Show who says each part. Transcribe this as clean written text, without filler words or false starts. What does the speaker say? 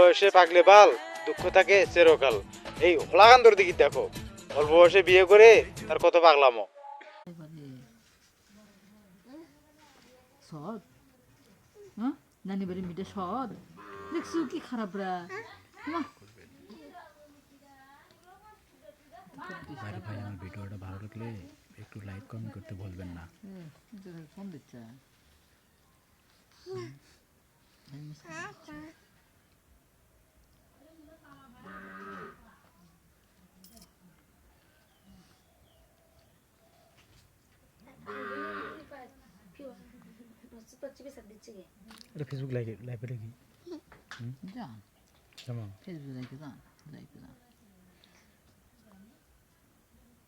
Speaker 1: বয়সে পাগলে বাল, দুঃখ থাকে চিরকাল। এই হলাকান্দর দিকে দেখো, অল্প বয়সে বিয়ে করে তার কত পাগলামো।
Speaker 2: সদ হ্যাঁ নানি বাড়ি মিটে সদ দেখছো কি খারাপ রা
Speaker 3: আরে ভাই আমার ভিডিওটা ভালো লাগলে একটু লাইক কমেন্ট করতে ভুলবেন না।
Speaker 2: ফোন দিচ্ছে
Speaker 3: এটা ফেসবুক লাইভে দেখি
Speaker 2: যা
Speaker 3: কেমন
Speaker 2: ফেসবুক যাইতে যান যাইতে যান